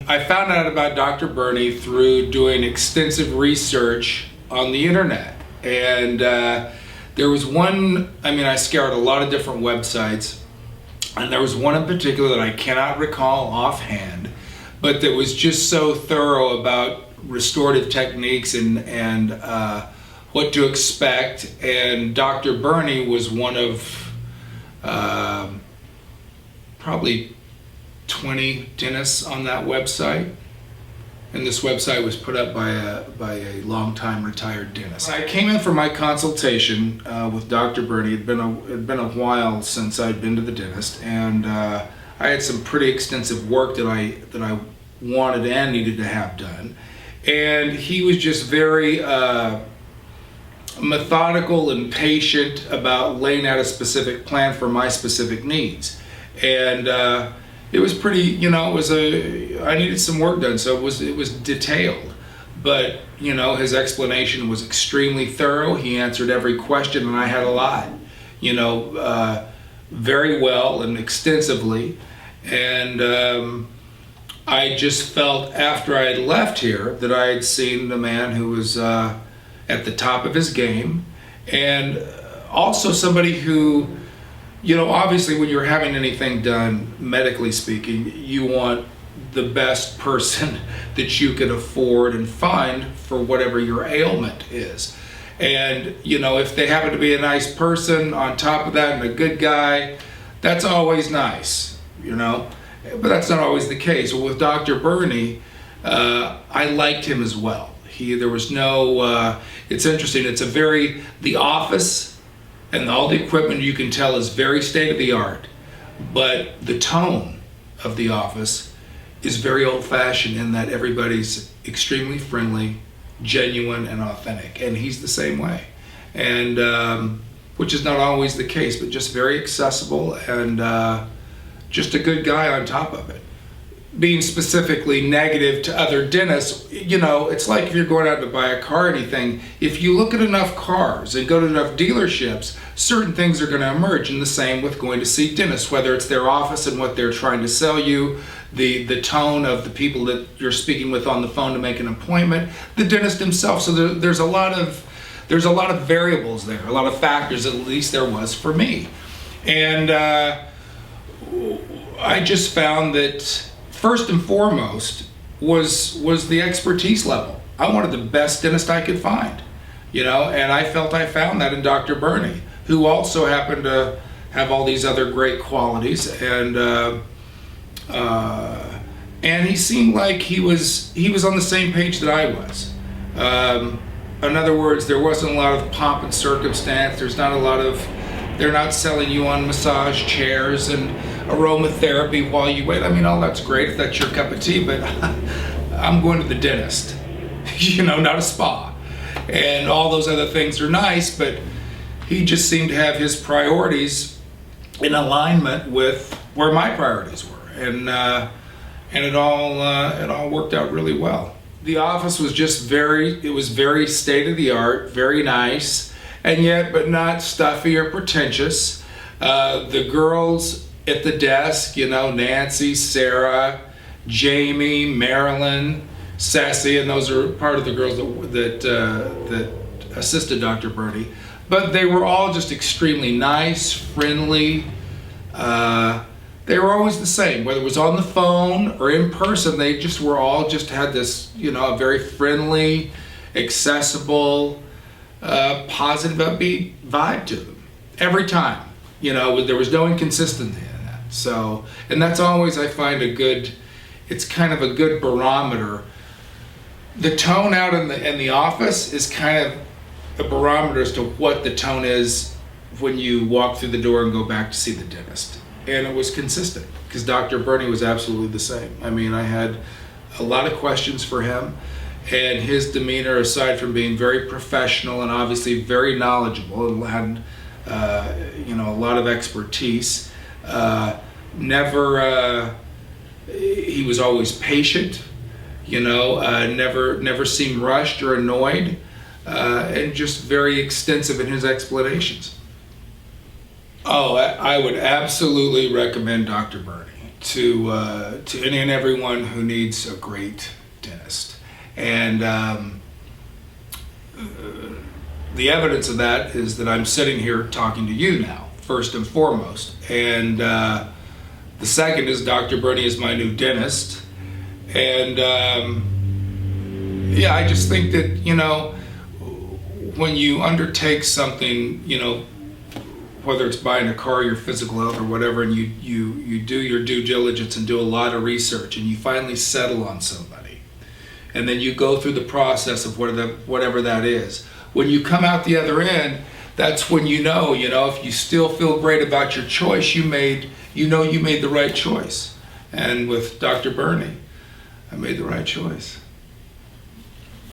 I found out about Dr. Bernie through doing extensive research on the internet. And there was one, I scoured a lot of different websites, and there was one in particular that I cannot recall offhand, but that was just so thorough about restorative techniques and what to expect. And Dr. Bernie was one of probably 20 dentists on that website. And this website was put up by a longtime retired dentist. I came in for my consultation with Dr. Bernie. It had been a while since I'd been to the dentist, and I had some pretty extensive work that I wanted and needed to have done. And he was just very methodical and patient about laying out a specific plan for my specific needs. And it was pretty, I needed some work done, so it was detailed. But, his explanation was extremely thorough. He answered every question, and I had a lot, very well and extensively. And I just felt after I had left here that I had seen a man who was at the top of his game, and also somebody who, obviously when you're having anything done, medically speaking, you want the best person that you can afford and find for whatever your ailment is. And, if they happen to be a nice person on top of that and a good guy, that's always nice, but that's not always the case. Well, with Dr. Bernie, I liked him as well. There was no, it's interesting, the office and all the equipment, you can tell, is very state-of-the-art, but the tone of the office is very old-fashioned in that everybody's extremely friendly, genuine, and authentic, and he's the same way. And which is not always the case, but just very accessible and just a good guy on top of it. Being specifically negative to other dentists, it's like if you're going out to buy a car or anything, if you look at enough cars and go to enough dealerships, certain things are going to emerge. And the same with going to see dentists, whether it's their office and what they're trying to sell you, the tone of the people that you're speaking with on the phone to make an appointment, the dentist himself. So there's a lot of variables there, a lot of factors, at least there was for me. And I just found that first and foremost was the expertise level. I wanted the best dentist I could find, and I felt I found that in Dr. Bernie, who also happened to have all these other great qualities, and he seemed like he was on the same page that I was. In other words, there wasn't a lot of pomp and circumstance. They're not selling you on massage chairs and aromatherapy while you wait. All that's great if that's your cup of tea, but I'm going to the dentist, not a spa. And all those other things are nice, but he just seemed to have his priorities in alignment with where my priorities were. And it all worked out really well. The office was just very state-of-the-art, very nice, and yet, but not stuffy or pretentious. The girls at the desk, Nancy, Sarah, Jamie, Marilyn, Sassy, and those are part of the girls that assisted Dr. Bernie. But they were all just extremely nice, friendly. They were always the same, whether it was on the phone or in person. They just had this, a very friendly, accessible, positive, upbeat vibe to them every time. There was no inconsistency in that. So, and that's always, I find, it's kind of a good barometer. The tone out in the office is kind of a barometer as to what the tone is when you walk through the door and go back to see the dentist. And it was consistent, because Dr. Bernie was absolutely the same. I had a lot of questions for him, and his demeanor, aside from being very professional and obviously very knowledgeable and had a lot of expertise, he was always patient, never seemed rushed or annoyed, and just very extensive in his explanations. Oh, I would absolutely recommend Dr. Bernie. to any and everyone who needs a great dentist. And the evidence of that is that I'm sitting here talking to you now, first and foremost. And the second is Dr. Bernie is my new dentist. And yeah, I just think that, you know, when you undertake something, you know, whether it's buying a car, your physical health or whatever, and you do your due diligence and do a lot of research and you finally settle on somebody, and then you go through the process of whatever that is. When you come out the other end, that's when you know, if you still feel great about your choice, you made the right choice. And with Dr. Bernie, I made the right choice.